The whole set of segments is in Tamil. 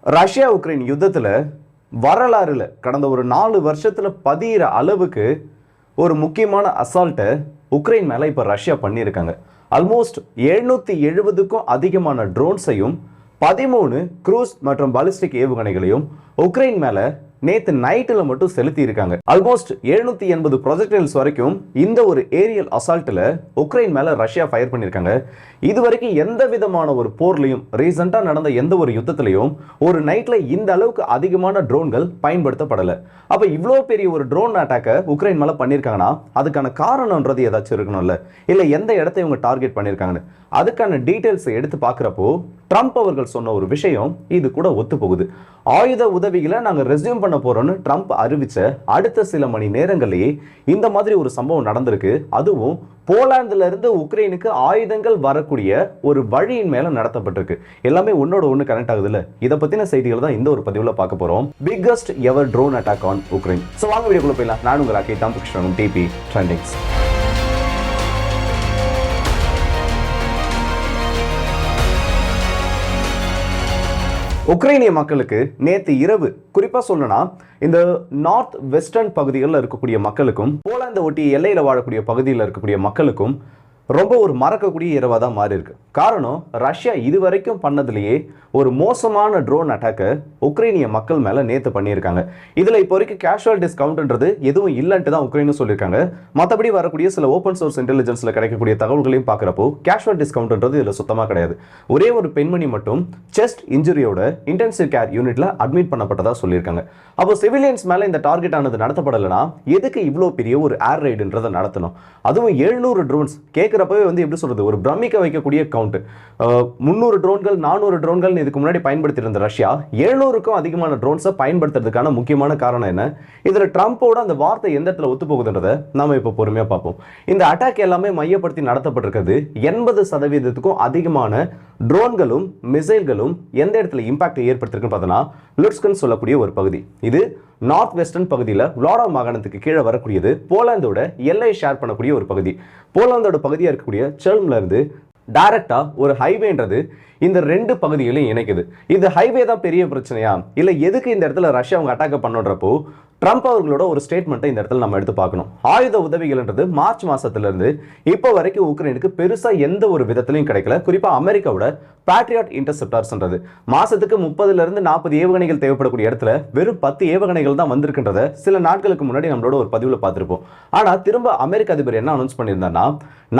ரஷ்யா உக்ரைன் யுத்தத்தில் வரலாறுல கடந்த ஒரு 4 வருஷத்தில் பதிகிற அளவுக்கு ஒரு முக்கியமான அசால்ட்டை உக்ரைன் மேலே இப்போ ரஷ்யா பண்ணியிருக்காங்க. ஆல்மோஸ்ட் 770க்கும் அதிகமான ட்ரோன்ஸையும் 13 க்ரூஸ் மற்றும் பாலிஸ்டிக் ஏவுகணைகளையும் உக்ரைன் மேலே நேற்று நைட்டில் மட்டும் செலுத்தி இருக்காங்க. ஆல்மோஸ்ட் 780 ப்ரொஜெக்டைல்ஸ் வரைக்கும் இந்த ஒரு ஏரியல் அசால்ட்டில் உக்ரைன் மேலே ரஷ்யா ஃபயர் பண்ணியிருக்காங்க. இது வரைக்கும் எந்த விதமான ஒரு போர்லையும் ரீசெண்டாக நடந்த எந்த ஒரு யுத்தத்திலையும் ஒரு நைட்டில் இந்த அளவுக்கு அதிகமான ட்ரோன்கள் பயன்படுத்தப்படலை. அப்போ இவ்வளோ பெரிய ஒரு ட்ரோன் அட்டாக்கை உக்ரைன் மேலே பண்ணியிருக்காங்கன்னா அதுக்கான காரணம்ன்றது ஏதாச்சும் இருக்கணும்ல, இல்லை எந்த இடத்த இவங்க டார்கெட் பண்ணியிருக்காங்கன்னு அதுக்கான டீட்டெயில்ஸை எடுத்து பார்க்குறப்போ ட்ரம்ப் அவர்கள் சொன்ன ஒரு விஷயம் இது கூட ஒத்து போகுது. ஆயுத உதவிகளை நாங்கள் ரெஸ்யூம் பண்ண போறோம்னு ட்ரம்ப் அறிவிச்ச அடுத்த சில மணி நேரங்களிலேயே இந்த மாதிரி ஒரு சம்பவம் நடந்திருக்கு. அதுவும் போலாந்துல இருந்து உக்ரைனுக்கு ஆயுதங்கள் வரக்கூடிய ஒரு வழியின் மேல நடத்தப்பட்டிருக்கு. எல்லாமே ஒன்னோட ஒன்று கனெக்ட் ஆகுதுல்ல. இதை பத்தின செய்திகள் தான் இந்த ஒரு பதிவுல பார்க்க போறோம். Biggest ever drone attack on Ukraine. So வாங்க வீடியோக்குள்ள போயிடலாம். நான் உங்கள் அக்கை தாம்பிகிருஷ்ணன், டிபி ட்ரெண்டிங்ஸ். உக்ரைனிய மக்களுக்கு நேற்று இரவு குறிப்பாக சொல்லணும்னா இந்த நார்த் வெஸ்டர்ன் பகுதிகளில் இருக்கக்கூடிய மக்களுக்கும் போலாந்தை ஒட்டி எல்லையில் வாழக்கூடிய பகுதியில் இருக்கக்கூடிய மக்களுக்கும் ரொம்ப ஒரு மறக்கக்கூடிய இரவாக தான் மாறி இருக்கு. காரணம், ரஷ்யா இதுவரைக்கும் பண்ணதுலேயே ஒரு மோசமான ட்ரோன் அட்டாக்கை உக்ரைனிய மக்கள் மேலே நேற்று பண்ணியிருக்காங்க. இதில் இப்போ வரைக்கும் கேஷுவல் டிஸ்கவுண்ட்ன்றது எதுவும் இல்லைன்ட்டு தான் உக்ரைனும் சொல்லியிருக்காங்க. மற்றபடி வரக்கூடிய சில ஓப்பன் சோர்ஸ் இன்டெலிஜென்ஸில் கிடைக்கக்கூடிய தகவல்களையும் பார்க்குறப்போ கேஷுவல் டிஸ்கவுண்ட்ன்றது இதில் சுத்தமாக கிடையாது. ஒரே ஒரு பெண்மணி மட்டும் செஸ்ட் இன்ஜுரியோட இன்டென்சிவ் கேர் யூனிட்ல அட்மிட் பண்ணப்பட்டதாக சொல்லியிருக்காங்க. அப்போ சிவிலியன்ஸ் மேலே இந்த டார்கெட் ஆனது நடத்தப்படலைன்னா எதுக்கு இவ்வளோ பெரிய ஒரு ஏர் ரைடுன்றதை நடத்தணும்? அதுவும் 700 ட்ரோன்ஸ் கேட்குறப்பவே வந்து எப்படி சொல்றது, ஒரு பிரமிக்க வைக்கக்கூடிய கவுண்ட். 300 ட்ரோன்கள் 400 ட்ரோன்கள் இதுக்கு முன்னாடி பயன்படுத்தி இருந்த ரஷ்யா 700க்கும் அதிகமான ட்ரோன்ஸை பயன்படுத்துறதுக்கான முக்கியமான காரணம் என்ன? இதுல ட்ரம்போட அந்த வார்த்தை எந்த இடத்துல ஒத்து போகுதுன்றதை நாம இப்போ பொறுமையா பார்ப்போம். இந்த அட்டாக் எல்லாமே மையப்படுத்தி நடத்தப்பட்டிருக்கிறது 80% அதிகமான ட்ரோன்களும் மிசைல்களும் எந்த இடத்துல இம்பாக்ட் ஏற்படுத்திருக்குன்னு பார்த்தோன்னா லுட்ஸ்கன் சொல்லக்கூடிய ஒரு பகுதி. இது நார்த் வெஸ்டர்ன் பகுதியில் விளாடா மாகாணத்துக்கு கீழே வரக்கூடியது. போலாந்தோட எல்லை ஷேர் பண்ணக்கூடிய ஒரு பகுதி. போலாந்தோட பகுதியாக இருக்கக்கூடிய செல்ம்ல இருந்து டைரக்டா ஒரு ஹைவேன்றது இந்த 2 பகுதிகளையும் இணைக்குது. இந்த ஹைவே தான் பெரிய பிரச்சனையா, இல்லை எதுக்கு இந்த இடத்துல ரஷ்யா அவங்க அட்டாக் பண்ணுறப்போ ட்ரம்ப் அவர்களோட ஒரு ஸ்டேட்மெண்ட்டை இந்த இடத்துல நம்ம எடுத்து பார்க்கணும். ஆயுத உதவிகள்ன்றது மார்ச் மாசத்திலிருந்து இப்போ வரைக்கும் உக்ரைனுக்கு பெருசா எந்த ஒரு விதத்திலையும் கிடைக்கல. குறிப்பா அமெரிக்காவோட பேட்ரியாட் இன்டர்செப்டார்ஸ்ன்றது மாசத்துக்கு 30ல இருந்து 40 ஏவுகணைகள் தேவைப்படக்கூடிய இடத்துல வெறும் 10 ஏவுகணைகள் தான் வந்திருக்குன்றத சில நாட்களுக்கு முன்னாடி நம்மளோட ஒரு பதிவுல பார்த்திருப்போம். ஆனா திரும்ப அமெரிக்க அதிபர் என்ன அனௌன்ஸ் பண்ணியிருந்தாருன்னா,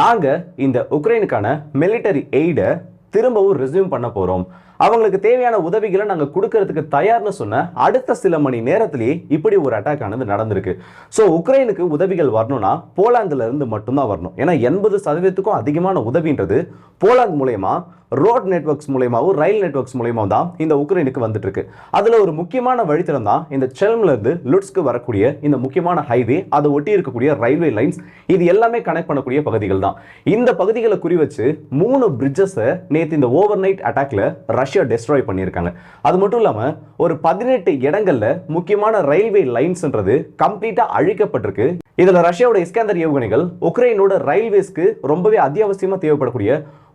நாங்க இந்த உக்ரைனுக்கான மிலிட்டரி எய்டை திரும்பவும் ரெஸ்யூம் பண்ண போறோம், அவங்களுக்கு தேவையான உதவிகளை நாங்க கொடுக்கறதுக்கு தயார்னு சொன்ன அடுத்த சில மணி நேரத்திலேயே இப்படி ஒரு அட்டாக் ஆனது நடந்திருக்கு. ஸோ உக்ரைனுக்கு உதவிகள் வரணும்னா போலாந்துல இருந்து மட்டும்தான் வரணும். ஏன்னா 80%க்கும் அதிகமான உதவின்றது போலாந்து மூலயமா, ரோட் நெட்வொர்க்ஸ் மூலயமாவும் ரயில் நெட்வொர்க்ஸ் மூலயமாவும் தான் இந்த உக்ரைனுக்கு வந்துட்டு இருக்கு. அதுல ஒரு முக்கியமான வழித்தடம் தான் இந்த செல்ம்ல இருந்து லுட்ஸ்க்கு வரக்கூடிய இந்த முக்கியமான ஹைவே, அதை ஒட்டி இருக்கக்கூடிய ரயில்வே லைன்ஸ், இது எல்லாமே கனெக்ட் பண்ணக்கூடிய பகுதிகள் தான். இந்த பகுதிகளை குறி வச்சு 3 பிரிட்ஜஸை நேற்று இந்த ஓவர் நைட் அட்டாக்ல ரஷ்யா டெஸ்ட்ராய் பண்ணியிருக்காங்க. அது மட்டும் இல்லாம ஒரு 18 இடங்கள்ல முக்கியமான ரயில்வே லைன்ஸ்ன்றது கம்ப்ளீட்டா அழிக்கப்பட்டிருக்கு. இதுல ரஷ்யாவோட இஸ்கந்தர் ஏவுகணைகள் உக்ரைனோட ரயில்வேஸ்க்கு ரொம்பவே அத்தியாவசியமா தேவைப்படக்கூடிய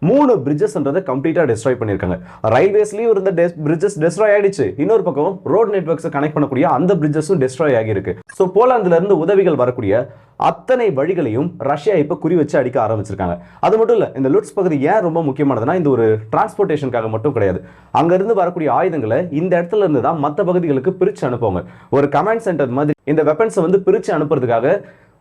3 பிரிட்ஜஸ்ன்றதை கம்ப்ளீட்டா டெஸ்ட்ராய் பண்ணியிருக்காங்க. ரயில்வேஸ்லயும் இருந்த பிரிட்ஜஸ் டெஸ்ட்ராய் ஆயிடுச்சு. இன்னொரு பக்கம் ரோட் நெட்வொர்க்ஸை கனெக்ட் பண்ணக்கூடிய அந்த பிரிட்ஜஸும் டெஸ்ட்ராய் ஆகியிருக்கு. ஸோ போலாந்துல இருந்து உதவிகள் வரக்கூடிய அத்தனை வழிகளையும் ரஷ்யா இப்போ குறி வச்சு அடிக்க ஆரம்பிச்சிருக்காங்க. அது மட்டும் இல்லை, இந்த லுட்ஸ் பகுதி ஏன் ரொம்ப முக்கியமானதுன்னா இந்த ஒரு டிரான்ஸ்போர்ட்டேஷனுக்காக மட்டும் கிடையாது. அங்கிருந்து வரக்கூடிய ஆயுதங்களை இந்த இடத்துல இருந்து தான் மற்ற பகுதிகளுக்கு பிரித்து அனுப்புவாங்க. ஒரு கமாண்ட் சென்டர் மாதிரி இந்த வெப்பன்ஸை வந்து பிரித்து அனுப்புறதுக்காக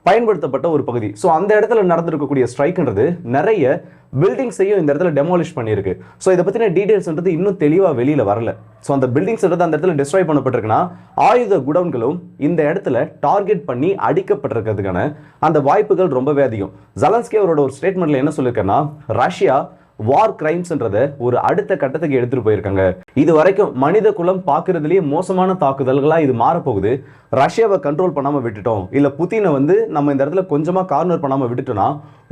பயன்படுத்தப்பட்ட ஒரு பகுதி. ஸோ அந்த இடத்துல நடந்திருக்கக்கூடிய ஸ்ட்ரைக்ன்றது நிறைய பில்டிங்ஸையும் இந்த இடத்துல டெமாலிஷ் பண்ணியிருக்கு. ஸோ இதை பற்றின டீடைல்ஸ்ன்றது இன்னும் தெளிவாக வெளியில் வரல. ஸோ அந்த பில்டிங்ஸ் அந்த இடத்துல டிஸ்ட்ராய் பண்ணப்பட்டிருக்குன்னா ஆயுத குடவுன்களும் இந்த இடத்துல டார்கெட் பண்ணி அடிக்கப்பட்டிருக்கிறதுக்கான அந்த வாய்ப்புகள் ரொம்பவே அதிகம். ஜெலன்ஸ்கி அவரோட ஒரு ஸ்டேட்மெண்ட்ல என்ன சொல்லியிருக்கேன்னா, ரஷ்யா வார் கிரைம்ஸ்ன்றதை ஒரு அடுத்த கட்டத்துக்கு எடுத்துட்டு போயிருக்காங்க. இது வரைக்கும் மனித குலம் பார்க்கறதுலேயே மோசமான தாக்குதல்களா இது மாறப்போகுது. ரஷ்யாவை கண்ட்ரோல் பண்ணாம விட்டுட்டோம், இல்ல புதினை வந்து நம்ம இந்த இடத்துல கொஞ்சமா கார்னர் பண்ணாம விட்டுட்டோம்னா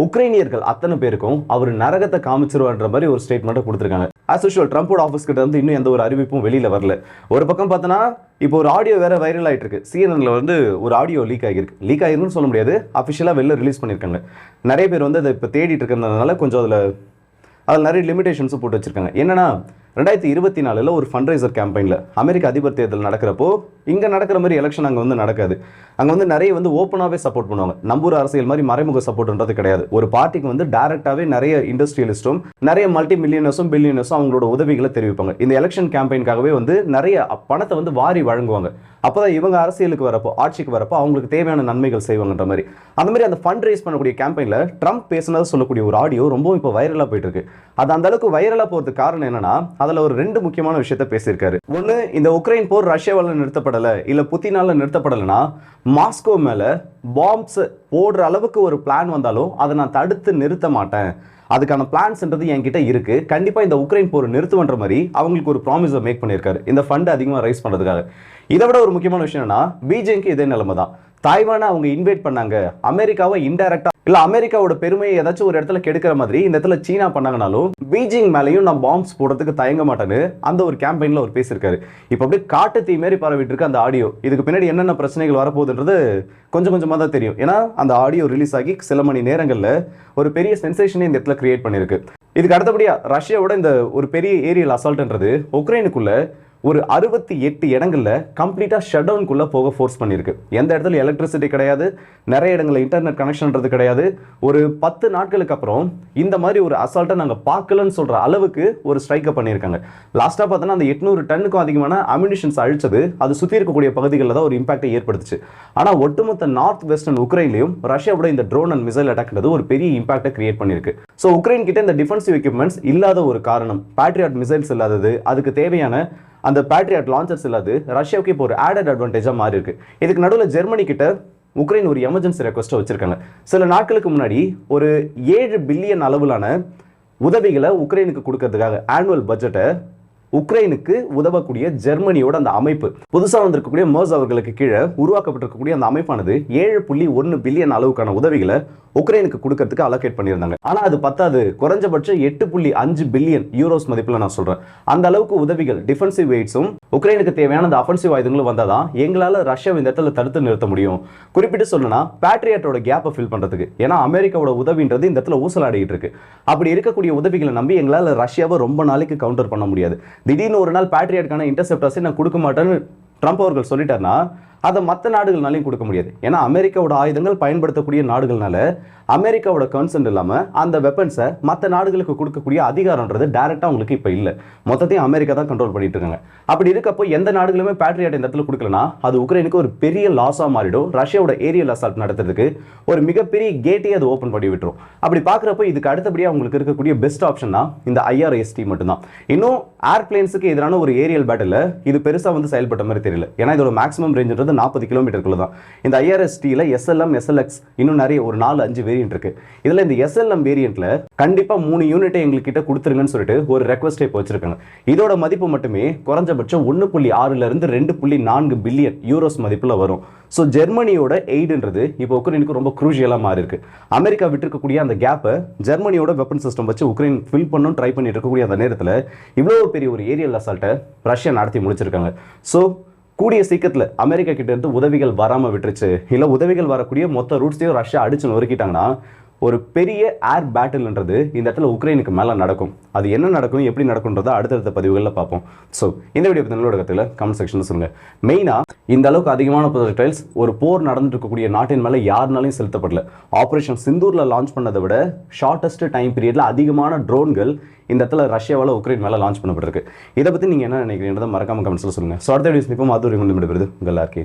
உக்ரைனியர்கள் அத்தனை பேருக்கும் அவர் நரகத்தை காமிச்சிருவான்ற மாதிரி ஒரு ஸ்டேட்மெண்ட்டை கொடுத்துருக்காங்க. ஆஸ் யூஷுவல் ட்ரம்போட ஆஃபீஸ் கிட்ட இருந்து இன்னும் எந்த ஒரு அறிவிப்பும் வெளியில வரல. ஒரு பக்கம் பார்த்தோன்னா இப்போ ஒரு ஆடியோ வேற வைரல் ஆயிட்டு இருக்கு. CNN வந்து ஒரு ஆடியோ லீக் ஆகிருக்குன்னு சொல்ல முடியாது, அஃபிஷியலாக வெளில ரிலீஸ் பண்ணியிருக்காங்க. நிறைய பேர் வந்து அதை இப்போ தேடிட்டு இருக்கிறதுனால கொஞ்சம் அதில் நிறைய லிமிடேஷன்ஸும் போட்டு வச்சிருக்காங்க. என்னன்னா 2024 ஒரு ஃபண்ட்ரைசர் கேம்பெயினில் அமெரிக்க அதிபர் தேர்தல் நடக்கிறப்போ இங்கே நடக்கிற மாதிரி எலெக்ஷன் அங்கே வந்து நடக்காது. அங்கே வந்து நிறைய வந்து ஓப்பனாகவே சப்போர்ட் பண்ணுவாங்க. நம்பூர் அரசியல் மாதிரி மறைமுக சப்போர்ட்ன்றது கிடையாது. ஒரு பார்ட்டிக்கு வந்து டைரக்டாகவே நிறைய இண்டஸ்ட்ரியலிஸ்ட்டும் நிறைய மல்டி மில்லியனர்ஸும் பில்லியனர்ஸும் அவங்களோட உதவிகளை தெரிவிப்பாங்க. இந்த எலெக்ஷன் கேம்பெயின்காகவே வந்து நிறைய பணத்தை வந்து வாரி வழங்குவாங்க. அப்போதான் இவங்க அரசியலுக்கு வரப்போ, ஆட்சிக்கு வரப்போ அவங்களுக்கு தேவையான நன்மைகள் செய்வாங்கன்ற மாதிரி. அந்த மாதிரி அந்த ஃபண்ட் ரைஸ் பண்ணக்கூடிய கேம்பெயினில் ட்ரம்ப் பேசுனது சொல்லக்கூடிய ஒரு ஆடியோ ரொம்பவும் இப்போ வைரலாக போயிட்டு இருக்கு. அது அந்த அளவுக்கு வைரலாக போகிறதுக்கு காரணம் என்னன்னா, அதில் ஒரு 2 முக்கியமான விஷயத்தை பேசியிருக்காரு. ஒன்று, இந்த உக்ரைன் போர் ரஷ்யாவால் நிறுத்தப்படலை, இல்லை புத்தினால நிறுத்தப்படலைன்னா மாஸ்கோ மேலே பாம்ப்ஸ் போடுற அளவுக்கு ஒரு பிளான் வந்தாலும் அதை நான் தடுத்து நிறுத்த மாட்டேன், அதுக்கான பிளான்ஸ்ன்றது என்கிட்ட இருக்கு, கண்டிப்பாக இந்த உக்ரைன் போர் நிறுத்துவன்ற மாதிரி அவங்களுக்கு ஒரு ப்ராமிஸை மேக் பண்ணியிருக்காரு இந்த ஃபண்ட் அதிகமாக ரைஸ் பண்ணுறதுக்காக. இதை விட ஒரு முக்கியமான விஷயம் என்னன்னா, பீஜிங்க்கு இதே நிலைமை தான். தாய்வானை அவங்க இன்வைட் பண்ணாங்க, அமெரிக்காவை இன்டைரக்டா இல்ல அமெரிக்காவோட பெருமையை ஏதாச்சும் ஒரு இடத்துல கெடுக்கிற மாதிரி இந்த இடத்துல சீனா பண்ணாங்கனாலும் பீஜிங் மேலேயும் நான் பாம்ப்ஸ் போடுறதுக்கு தயங்க மாட்டேன்னு அந்த ஒரு கேம்பெயின்ல அவர் பேசியிருக்காரு. இப்போ அப்படியே காட்டு தீ மாரி பரவிட்டு இருக்கு அந்த ஆடியோ. இதுக்கு பின்னாடி என்னென்ன பிரச்சனைகள் வரப்போகுதுன்றது கொஞ்சம் கொஞ்சமாக தான் தெரியும். ஏன்னா அந்த ஆடியோ ரிலீஸ் ஆகி சில மணி நேரங்களில் ஒரு பெரிய சென்சேஷனே இந்த இடத்துல கிரியேட் பண்ணியிருக்கு. இதுக்கு அடுத்தபடியா ரஷ்யாவோட இந்த ஒரு பெரிய ஏரியல் அசால்ட்ன்றது உக்ரைனுக்குள்ள ஒரு 68 இடங்கள்ல கம்ப்ளீட்டா ஷட் டவுனுக்குள்ள போக ஃபோர்ஸ் பண்ணியிருக்கு. எந்த இடத்துல எலக்ட்ரிசிட்டி கிடையாது, நிறைய இடங்களில் இன்டர்நெட் கனெக்ஷன்றது கிடையாது. ஒரு 10 நாட்களுக்கு அப்புறம் இந்த மாதிரி ஒரு அசால்ட்டை நாங்கள் பார்க்கலன்னு சொல்ற அளவுக்கு ஒரு ஸ்ட்ரைக்கை பண்ணியிருக்காங்க. லாஸ்ட்டாக பார்த்தோன்னா அந்த 800 டன்னுக்கும் அதிகமான அம்யூனிஷன்ஸ் அழிச்சது அது சுற்றி இருக்கக்கூடிய பகுதிகளில் தான் ஒரு இம்பாக்டை ஏற்படுத்துச்சு. ஆனால் ஒட்டுமொத்த நார்த் வெஸ்டர்ன் உக்ரைன்லையும் ரஷ்யாவோட இந்த ட்ரோன் அண்ட் மிசைல் அட்டாக்ன்றது ஒரு பெரிய இம்பாக்டை கிரியேட் பண்ணியிருக்கு. ஸோ உக்ரைன் கிட்ட இந்த டிஃபென்சிவ் எக்யூப்மெண்ட்ஸ் இல்லாத ஒரு காரணம், பேட்ரியாட் மிசைல்ஸ் இல்லாதது, அதுக்கு தேவையான அந்த பேட்ரியாட் லான்ச்சர்ஸ் இல்லாது ரஷ்யாவுக்கு இப்போ ஒரு ஆடட் அட்வான்டேஜாக மாறி இருக்கு. இதுக்கு நடுவில் ஜெர்மனி கிட்ட உக்ரைன் ஒரு எமர்ஜென்சி ரெக்வஸ்ட்டை வச்சிருக்காங்க. சில நாட்களுக்கு முன்னாடி ஒரு 7 பில்லியன் அளவிலான உதவிகளை உக்ரைனுக்கு கொடுக்கறதுக்காக ஆனுவல் பட்ஜெட்டை உக்ரைனுக்கு உதவக்கூடிய ஜெர்மனியோட அந்த அமைப்பு, புதுசாக வந்திருக்கக்கூடிய மர்ஸ் அவர்களுக்கு கீழே உருவாக்கப்பட்டிருக்கக்கூடிய அந்த அமைப்பானது 7.1 பில்லியன் அளவுக்கான உதவிகளை உக்ரைனுக்கு கொடுக்கறதுக்கு அலோகேட் பண்ணியிருந்தாங்க. ஆனால் அது பத்தாது, குறைஞ்சபட்சம் 8.5 பில்லியன் யூரோஸ் மதிப்பில் நான் சொல்கிறேன். அந்த அளவுக்கு உதவிகள், டிஃபென்சிவ் எய்ட்ஸும் உக்ரைனுக்கு தேவையான அந்த அஃபென்சிவ் ஆயுதங்களும் வந்தால் தான் எங்களால் ரஷ்யாவை இந்த இடத்துல தடுத்து நிறுத்த முடியும். குறிப்பிட்டு சொல்லணும்னா பேட்ரியாட்டோட கேப்பை ஃபில் பண்ணுறதுக்கு. ஏன்னா அமெரிக்காவோட உதவின்றது இந்த இடத்துல ஊசலாடிட்டு இருக்கு. அப்படி இருக்கக்கூடிய உதவிகளை நம்பி எங்களால் ரஷ்யாவை ரொம்ப நாளைக்கு கவுண்டர் பண்ண முடியாது. திடீர்னு ஒரு நாள் பேட்ரியாட்கான இன்டர்செப்டர்ஸை நான் கொடுக்க மாட்டேன்னு ட்ரம்ப் அவர்கள் சொல்லிட்டாருன்னா அதை மற்ற நாடுகள்னாலையும் கொடுக்க முடியாது. ஏன்னா அமெரிக்காவோட ஆயுதங்கள் பயன்படுத்தக்கூடிய நாடுகள்னால அமெரிக்காவோட கன்சர்ன் இல்லாமல் அந்த வெப்பன்ஸை மற்ற நாடுகளுக்கு கொடுக்கக்கூடிய அதிகாரம்ன்றது டைரெக்டாக அவங்களுக்கு இப்போ இல்லை. மொத்தத்தையும் அமெரிக்கா தான் கண்ட்ரோல் பண்ணிட்டு இருக்காங்க. அப்படி இருக்கப்போ எந்த நாடுகளுமே பேட்ரியாட் இந்த இடத்துல கொடுக்கலனா அது உக்ரைனுக்கு ஒரு பெரிய லாஸாக மாறிடும். ரஷ்யாவோட ஏரியல் அசால்ட் நடத்துறதுக்கு ஒரு மிகப்பெரிய கேட்டே அது ஓப்பன் பண்ணி விட்டுரும். அப்படி பார்க்குறப்போ இதுக்கு அடுத்தபடியாக உங்களுக்கு இருக்கக்கூடிய பெஸ்ட் ஆப்ஷன்னா இந்த IRST மட்டும்தான். இன்னும் ஏர்பிளைன்ஸுக்கு எதிரான ஒரு ஏரியல் பேட்டில் இது பெருசாக வந்து செயல்பட்ட மாதிரி தெரியல. ஏன்னா இதோட மேக்ஸிமம் ரேஞ்சுன்றது 40 கிலோமீட்டருக்குள்ள தான். இந்த IRSTல SLM, SLX இன்னும் நிறைய ஒரு 4-5 வேரியன்ட் இருக்கு. இதுல இந்த SLM வேரியன்ட்ல கண்டிப்பா 3 யூனிட்டை எங்களுக்கு கிட்ட கொடுத்துருங்கன்னு சொல்லிட்டு ஒரு ரெக்வஸ்ட் இப்போ வச்சிருக்காங்க. இதோட மதிப்பு மட்டுமே குறைஞ்சபட்சம் 1.6 இருந்து 2.4 பில்லியன் யூரோஸ் மதிப்புல வரும். ஸோ ஜெர்மனியோட எய்டுன்றது இப்போ உக்ரைனுக்கு ரொம்ப குரூஷியலாக மாறி இருக்கு. அமெரிக்கா விட்டுருக்கக்கூடிய அந்த கேப்பை ஜெர்மனியோட வெப்பன் சிஸ்டம் வச்சு உக்ரைன் ஃபில் பண்ணணும் ட்ரை பண்ணிட்டு இருக்கக்கூடிய அந்த நேரத்தில் இவ்வளோ பெரிய ஒரு ஏரியல் அசால்ட்டை ரஷ்யா நடத்தி முடிச்சிருக்காங்க. ஸோ கூடிய சீக்கிரத்தில் அமெரிக்கா கிட்ட இருந்து உதவிகள் வராமல் விட்டுருச்சு, இல்லை உதவிகள் வரக்கூடிய மொத்த ரூட்ஸையும் ரஷ்யா அடிச்சு நொறுக்கிட்டாங்கன்னா ஒரு பெரிய ஏர் பேட்டில்ன்றது இந்த இடத்துல உக்ரைனுக்கு மேலே நடக்கும். அது என்ன நடக்கும், எப்படி நடக்கும்ன்றதை அடுத்தடுத்த பதிவுகளில் பார்ப்போம். ஸோ இந்த வீடியோ பற்றி நல்ல இடத்துல கமெண்ட் செக்ஷனில் சொல்லுங்கள். மெயினாக இந்த அளவுக்கு அதிகமான ப்ரொஜெக்டைல்ஸ் ஒரு போர் நடந்துட்டு இருக்கக்கூடிய நாட்டின் மேலே யாருனாலையும் செலுத்தப்படல. ஆப்ரேஷன் சிந்தூரில் லான்ச் பண்ணதை விட ஷார்ட்டஸ்ட் டைம் பீரியடில் அதிகமான ட்ரோன்கள் இந்த இடத்துல ரஷ்யாவால் உக்ரைன் மேலே லான்ச் பண்ணப்பட்டிருக்கு. இதை பற்றி நீங்கள் என்ன நினைக்கிறீங்கன்றதை மறக்காம கமெண்ட்ஸில் சொல்லுங்கள். ஸோ அடுத்த வீடியோஸ் நிற்போம். அது ஒரு உங்கள் எல்லாருக்கே